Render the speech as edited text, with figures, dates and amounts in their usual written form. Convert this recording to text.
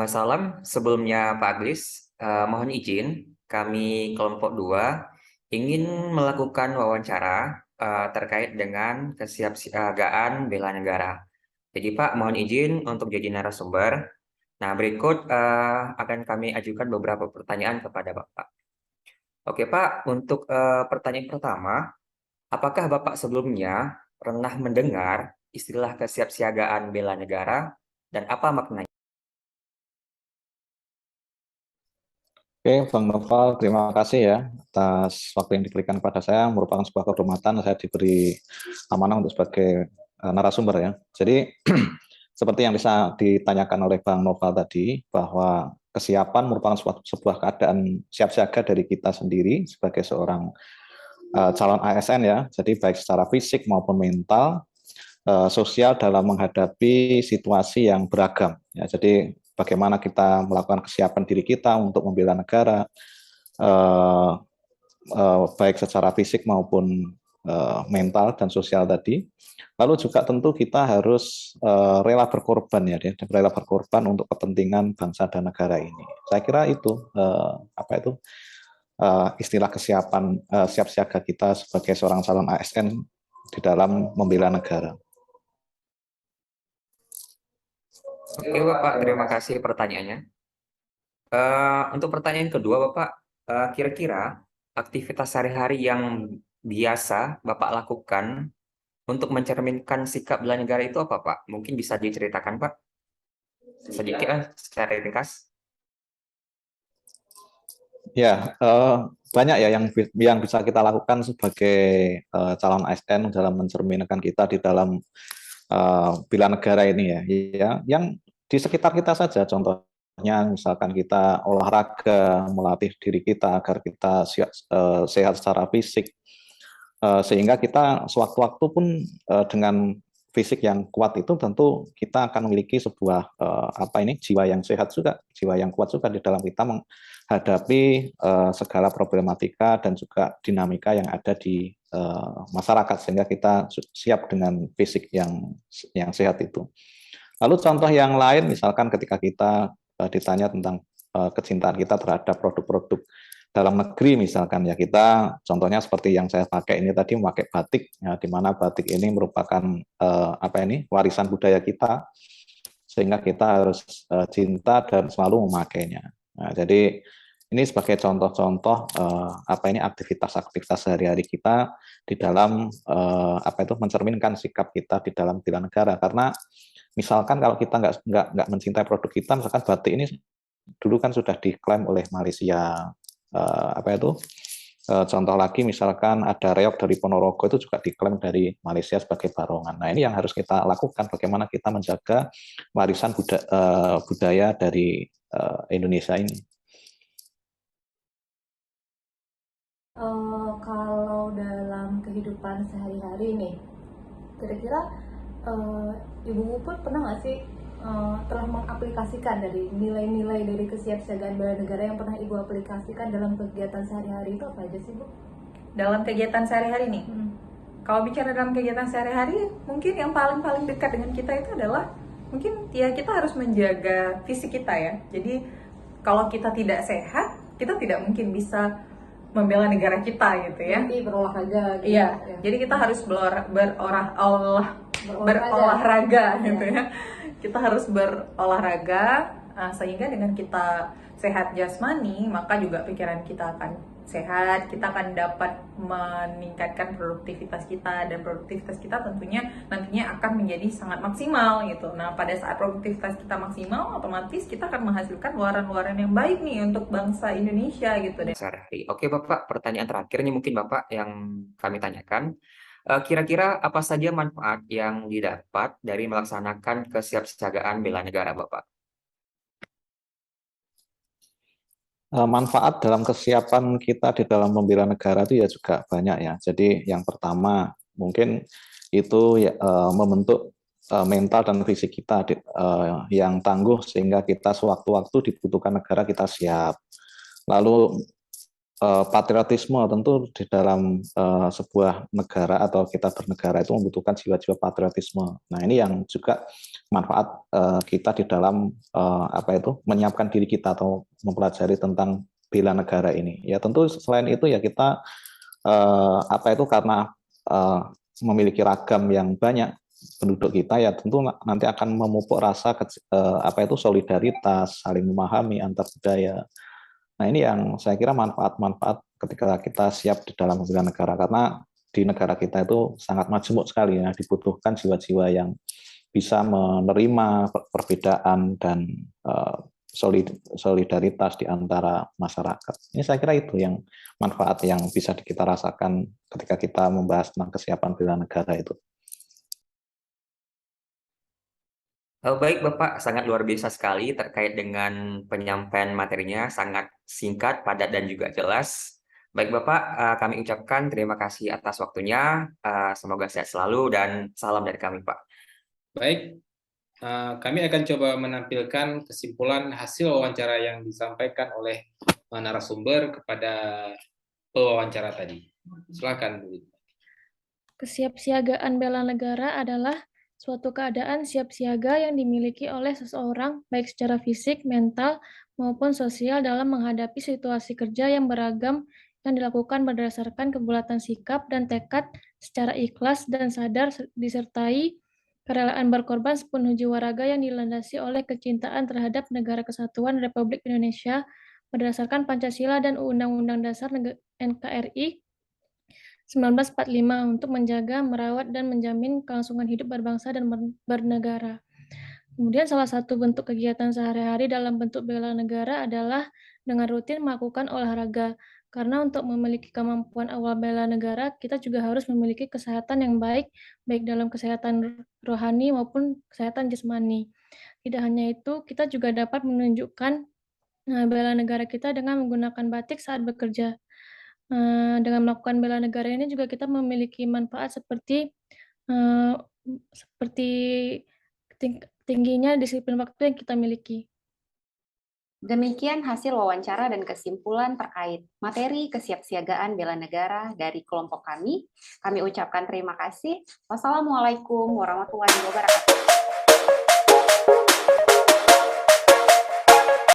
Salam, sebelumnya Pak Aglis, mohon izin, kami kelompok 2 ingin melakukan wawancara terkait dengan kesiapsiagaan bela negara. Jadi Pak, mohon izin untuk jadi narasumber. Nah, berikut akan kami ajukan beberapa pertanyaan kepada Bapak. Oke Pak, untuk pertanyaan pertama, apakah Bapak sebelumnya pernah mendengar istilah kesiapsiagaan bela negara dan apa maknanya? Oke, Bang Noval, terima kasih ya atas waktu yang diberikan kepada saya. Merupakan sebuah kehormatan saya diberi amanah untuk sebagai narasumber ya. Jadi seperti yang bisa ditanyakan oleh Bang Noval tadi, bahwa kesiapan merupakan sebuah keadaan siap siaga dari kita sendiri sebagai seorang calon ASN ya. Jadi baik secara fisik maupun mental, sosial dalam menghadapi situasi yang beragam. Ya, jadi bagaimana kita melakukan kesiapan diri kita untuk membela negara, baik secara fisik maupun mental dan sosial tadi. Lalu juga tentu kita harus rela berkorban ya, rela berkorban untuk kepentingan bangsa dan negara ini. Saya kira itu istilah kesiapan siap siaga kita sebagai seorang calon ASN di dalam membela negara. Oke Bapak, terima kasih pertanyaannya. Untuk pertanyaan kedua Bapak, kira-kira aktivitas sehari-hari yang biasa Bapak lakukan untuk mencerminkan sikap bela negara itu apa Pak? Mungkin bisa diceritakan Pak? Sedikit secara ringkas. Ya, banyak ya yang bisa kita lakukan sebagai calon ASN dalam mencerminkan kita di dalam bela negara ini ya. Yang di sekitar kita saja, contohnya misalkan kita olahraga, melatih diri kita agar kita sehat secara fisik, sehingga kita sewaktu-waktu pun dengan fisik yang kuat itu tentu kita akan memiliki sebuah jiwa yang sehat juga, jiwa yang kuat juga di dalam kita menghadapi segala problematika dan juga dinamika yang ada di masyarakat, sehingga kita siap dengan fisik yang sehat itu. Lalu contoh yang lain, misalkan ketika kita ditanya tentang kecintaan kita terhadap produk-produk dalam negeri, misalkan ya, kita contohnya seperti yang saya pakai ini tadi, memakai batik ya, di mana batik ini merupakan warisan budaya kita, sehingga kita harus cinta dan selalu memakainya. Nah, jadi ini sebagai contoh-contoh aktivitas-aktivitas sehari-hari kita di dalam mencerminkan sikap kita di dalam bela negara. Karena misalkan kalau kita nggak mencintai produk kita, misalkan batik ini dulu kan sudah diklaim oleh Malaysia. Contoh lagi misalkan ada reog dari Ponorogo, itu juga diklaim dari Malaysia sebagai barongan. Nah, ini yang harus kita lakukan, bagaimana kita menjaga warisan budaya dari Indonesia ini. Kalau dalam kehidupan sehari-hari nih, kira-kira Ibu Puput pernah nggak sih telah mengaplikasikan dari nilai-nilai dari kesiapsiagaan bela negara yang pernah Ibu aplikasikan dalam kegiatan sehari-hari itu apa aja sih Bu? Dalam kegiatan sehari-hari nih? Kalau bicara dalam kegiatan sehari-hari, mungkin yang paling dekat dengan kita itu adalah mungkin ya kita harus menjaga fisik kita ya. Jadi kalau kita tidak sehat, kita tidak mungkin bisa membela negara kita gitu ya. Nanti berolahraga gitu. Iya, ya. Jadi kita harus berolahraga gitu ya. Kita harus berolahraga sehingga dengan kita sehat jasmani, maka juga pikiran kita akan sehat, kita akan dapat meningkatkan produktivitas kita, dan produktivitas kita tentunya nantinya akan menjadi sangat maksimal gitu. Nah, pada saat produktivitas kita maksimal, otomatis kita akan menghasilkan luaran-luaran yang baik nih untuk bangsa Indonesia gitu deh. Oke Bapak, pertanyaan terakhir nih mungkin Bapak yang kami tanyakan. Kira-kira apa saja manfaat yang didapat dari melaksanakan kesiapsiagaan bela negara Bapak? Manfaat dalam kesiapan kita di dalam membela negara itu ya juga banyak ya. Jadi yang pertama mungkin itu ya, membentuk mental dan fisik kita yang tangguh, sehingga kita sewaktu-waktu dibutuhkan negara kita siap. Lalu patriotisme tentu di dalam sebuah negara atau kita bernegara itu membutuhkan jiwa-jiwa patriotisme. Nah, ini yang juga manfaat kita di dalam menyiapkan diri kita atau mempelajari tentang bela negara ini. Ya tentu selain itu ya kita karena memiliki ragam yang banyak penduduk kita, ya tentu nanti akan memupuk rasa solidaritas, saling memahami antar budaya. Nah, ini yang saya kira manfaat-manfaat ketika kita siap di dalam membela negara, karena di negara kita itu sangat majemuk sekali ya, dibutuhkan jiwa-jiwa yang bisa menerima perbedaan dan solidaritas di antara masyarakat. Ini saya kira itu yang manfaat yang bisa kita rasakan ketika kita membahas tentang kesiapan bela negara itu. Baik Bapak, sangat luar biasa sekali terkait dengan penyampaian materinya, sangat singkat, padat, dan juga jelas. Baik Bapak, kami ucapkan terima kasih atas waktunya, semoga sehat selalu, dan salam dari kami Pak. Baik, kami akan coba menampilkan kesimpulan hasil wawancara yang disampaikan oleh narasumber kepada pewawancara tadi. Silakan Bu. Kesiapsiagaan bela negara adalah suatu keadaan siap siaga yang dimiliki oleh seseorang baik secara fisik, mental, maupun sosial dalam menghadapi situasi kerja yang beragam yang dilakukan berdasarkan kebulatan sikap dan tekad secara ikhlas dan sadar disertai kerelaan berkorban sepenuh jiwa raga yang dilandasi oleh kecintaan terhadap Negara Kesatuan Republik Indonesia berdasarkan Pancasila dan Undang-Undang Dasar NKRI 1945 untuk menjaga, merawat, dan menjamin kelangsungan hidup berbangsa dan bernegara. Kemudian salah satu bentuk kegiatan sehari-hari dalam bentuk bela negara adalah dengan rutin melakukan olahraga. Karena untuk memiliki kemampuan awal bela negara, kita juga harus memiliki kesehatan yang baik dalam kesehatan rohani maupun kesehatan jasmani. Tidak hanya itu, kita juga dapat menunjukkan bela negara kita dengan menggunakan batik saat bekerja. Dengan melakukan bela negara ini juga kita memiliki manfaat seperti tingginya disiplin waktu yang kita miliki. Demikian hasil wawancara dan kesimpulan terkait materi kesiapsiagaan bela negara dari kelompok kami. Kami ucapkan terima kasih. Wassalamualaikum warahmatullahi wabarakatuh.